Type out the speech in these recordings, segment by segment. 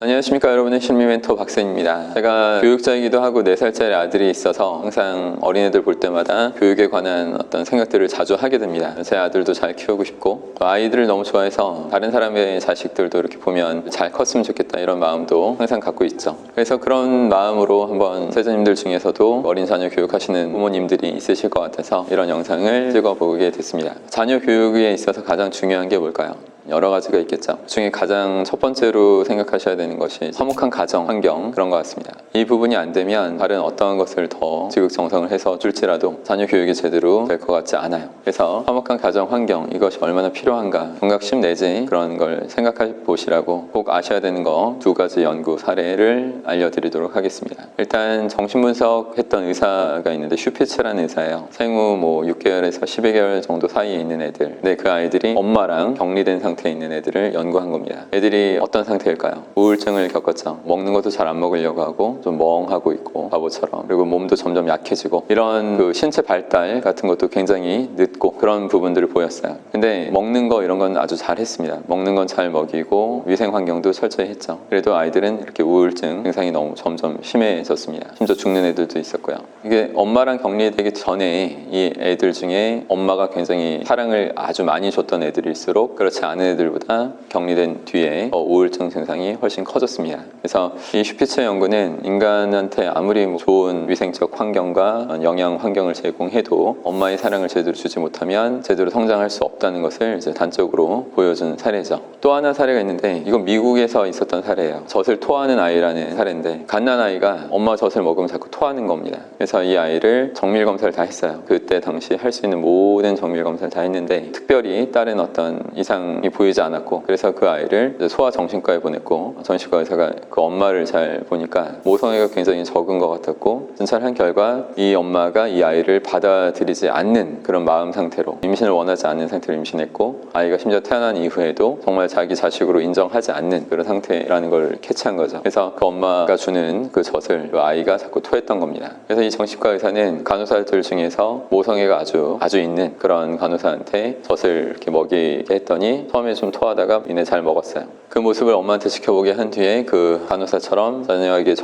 안녕하십니까 여러분의 심리 멘토 박센입니다. 제가 교육자이기도 하고 4살짜리 아들이 있어서 항상 어린애들 볼 때마다 교육에 관한 어떤 생각들을 자주 하게 됩니다. 제 아들도 잘 키우고 싶고 또 아이들을 너무 좋아해서 다른 사람의 자식들도 이렇게 보면 잘 컸으면 좋겠다 이런 마음도 항상 갖고 있죠. 그래서 그런 마음으로 한번 세자님들 중에서도 어린 자녀 교육하시는 부모님들이 있으실 것 같아서 이런 영상을 찍어보게 됐습니다. 자녀 교육에 있어서 가장 중요한 게 뭘까요? 여러 가지가 있겠죠. 그중에 가장 첫 번째로 생각하셔야 되는 것이 화목한 가정 환경, 그런 것 같습니다. 이 부분이 안 되면 다른 어떠한 것을 더 지극정성을 해서 줄지라도 자녀 교육이 제대로 될 것 같지 않아요. 그래서 화목한 가정 환경, 이것이 얼마나 필요한가, 경각심 내지 그런 걸 생각해 보시라고 꼭 아셔야 되는 거 2가지 연구 사례를 알려드리도록 하겠습니다. 일단 정신분석했던 의사가 있는데 슈피츠라는 의사예요. 생후 6개월에서 12개월 정도 사이에 있는 애들, 근데 그 아이들이 엄마랑 격리된 상태에 있는 애들을 연구한 겁니다. 애들이 어떤 상태일까요? 우울증을 겪었죠. 먹는 것도 잘 안 먹으려고 하고 좀 멍하고 있고 바보처럼, 그리고 몸도 점점 약해지고 이런 그 신체 발달 같은 것도 굉장히 늦고 그런 부분들을 보였어요. 근데 먹는 거 이런 건 아주 잘 했습니다. 먹는 건 잘 먹이고 위생 환경도 철저히 했죠. 그래도 아이들은 이렇게 우울증 증상이 너무 점점 심해졌습니다. 심지어 죽는 애들도 있었고요. 이게 엄마랑 격리되기 전에 이 애들 중에 엄마가 굉장히 사랑을 아주 많이 줬던 애들일수록 그렇지 않은 애들보다 격리된 뒤에 우울증 증상이 훨씬 커졌습니다. 그래서 이 슈피츠 연구는 인간한테 아무리 좋은 위생적 환경과 영양 환경을 제공해도 엄마의 사랑을 제대로 주지 못하면 제대로 성장할 수 없다는 것을 이제 단적으로 보여준 사례죠. 또 하나 사례가 있는데 이건 미국에서 있었던 사례예요. 젖을 토하는 아이라는 사례인데 갓난아이가 엄마 젖을 먹으면 자꾸 토하는 겁니다. 그래서 이 아이를 정밀검사를 다 했어요. 그때 당시 할 수 있는 모든 정밀검사를 다 했는데 특별히 다른 어떤 이상이 보이지 않았고, 그래서 그 아이를 소아정신과에 보냈고 정신과 의사가 그 엄마를 잘 보니까 모성애가 굉장히 적은 것 같았고, 진찰을 한 결과 이 엄마가 이 아이를 받아들이지 않는 그런 마음 상태로 임신을 원하지 않는 상태로 임신했고, 아이가 심지어 태어난 이후에도 정말 자기 자식으로 인정하지 않는 그런 상태라는 걸 캐치한 거죠. 그래서 그 엄마가 주는 그 젖을 그 아이가 자꾸 토했던 겁니다. 그래서 이 정신과 의사는 간호사들 중에서 모성애가 아주 있는 그런 간호사한테 젖을 이렇게 먹이게 했더니 처음에 좀 토하다가 이내 잘 먹었어요. 그 모습을 엄마한테 지켜보게 한 뒤에 그 간호사처럼 자녀에게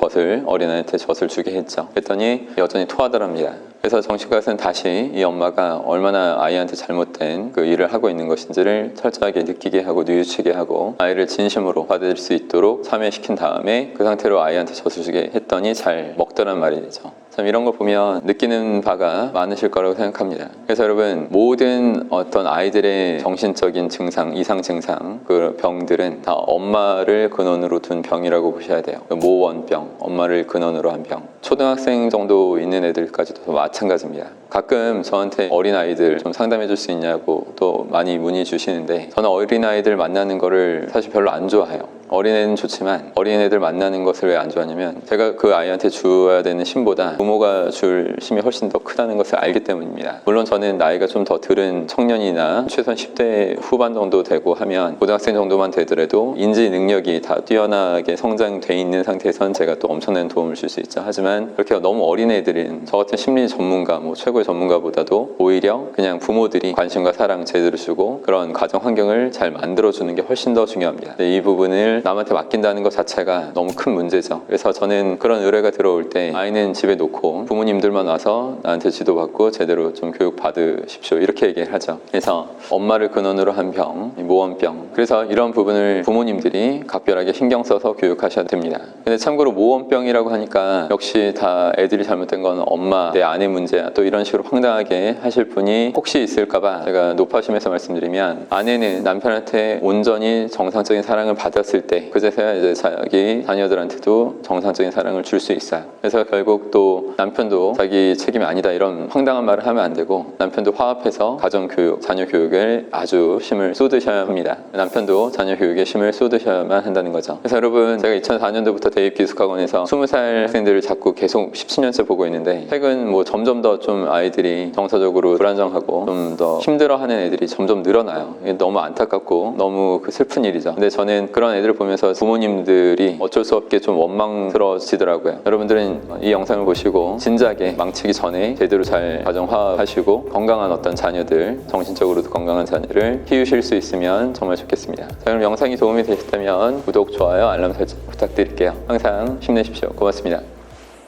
어린아이한테 젖을 주게 했죠. 그랬더니 여전히 토하더랍니다. 그래서 정신과 의사는 다시 이 엄마가 얼마나 아이한테 잘못된 그 일을 하고 있는 것인지를 철저하게 느끼게 하고 뉘우치게 하고 아이를 진심으로 받을 수 있도록 참여시킨 다음에 그 상태로 아이한테 젖을 주게 했더니 잘 먹더란 말이죠. 참 이런 걸 보면 느끼는 바가 많으실 거라고 생각합니다. 그래서 여러분, 모든 어떤 아이들의 정신적인 증상, 이상 증상, 그 병들은 다 엄마를 근원으로 둔 병이라고 보셔야 돼요. 모원병, 엄마를 근원으로 한 병. 초등학생 정도 있는 애들까지도 마찬가지입니다. 가끔 저한테 어린아이들 좀 상담해 줄 수 있냐고 또 많이 문의 주시는데, 저는 어린아이들 만나는 거를 사실 별로 안 좋아해요. 어린애는 좋지만 어린애들 만나는 것을 왜 안 좋아하냐면, 제가 그 아이한테 줘야 되는 힘보다 부모가 줄 힘이 훨씬 더 크다는 것을 알기 때문입니다. 물론 저는 나이가 좀 더 들은 청년이나 최소한 10대 후반 정도 되고 하면, 고등학생 정도만 되더라도 인지 능력이 다 뛰어나게 성장돼 있는 상태에선 제가 또 엄청난 도움을 줄 수 있죠. 하지만 그렇게 너무 어린 애들은 저 같은 심리 전문가, 최고의 전문가보다도 오히려 그냥 부모들이 관심과 사랑 제대로 주고 그런 가정 환경을 잘 만들어주는 게 훨씬 더 중요합니다. 이 부분을 남한테 맡긴다는 것 자체가 너무 큰 문제죠. 그래서 저는 그런 의뢰가 들어올 때 아이는 집에 놓고 부모님들만 와서 나한테 지도받고 제대로 좀 교육 받으십시오, 이렇게 얘기를 하죠. 그래서 엄마를 근원으로 한 병, 모원병. 그래서 이런 부분을 부모님들이 각별하게 신경 써서 교육하셔야 됩니다. 근데 참고로 모원병이라고 하니까 역시 다 애들이 잘못된 건 엄마, 내 아내 문제야, 또 이런 식으로 황당하게 하실 분이 혹시 있을까봐 제가 높아심에서 말씀드리면, 아내는 남편한테 온전히 정상적인 사랑을 받았을 때 그제서야 이제 자기 자녀들한테도 정상적인 사랑을 줄 수 있어요. 그래서 결국 또 남편도 자기 책임이 아니다 이런 황당한 말을 하면 안 되고, 남편도 화합해서 가정교육, 자녀교육을 아주 힘을 쏟으셔야 합니다. 남편도 자녀교육에 힘을 쏟으셔야만 한다는 거죠. 그래서 여러분, 제가 2004년도부터 대입기숙학원에서 20살 학생들을 자꾸 계속 10년째 보고 있는데, 최근 점점 더 좀 아이들이 정서적으로 불안정하고 좀 더 힘들어하는 애들이 점점 늘어나요. 이게 너무 안타깝고 너무 슬픈 일이죠. 근데 저는 그런 애들을 영상들을 보면서 부모님들이 어쩔 수 없게 좀 원망스러워지더라고요. 여러분들은 이 영상을 보시고 진작에 망치기 전에 제대로 잘 가정화하시고 건강한 어떤 자녀들, 정신적으로도 건강한 자녀를 키우실 수 있으면 정말 좋겠습니다. 자, 그럼 영상이 도움이 되셨다면 구독, 좋아요, 알람 설정 부탁드릴게요. 항상 힘내십시오. 고맙습니다.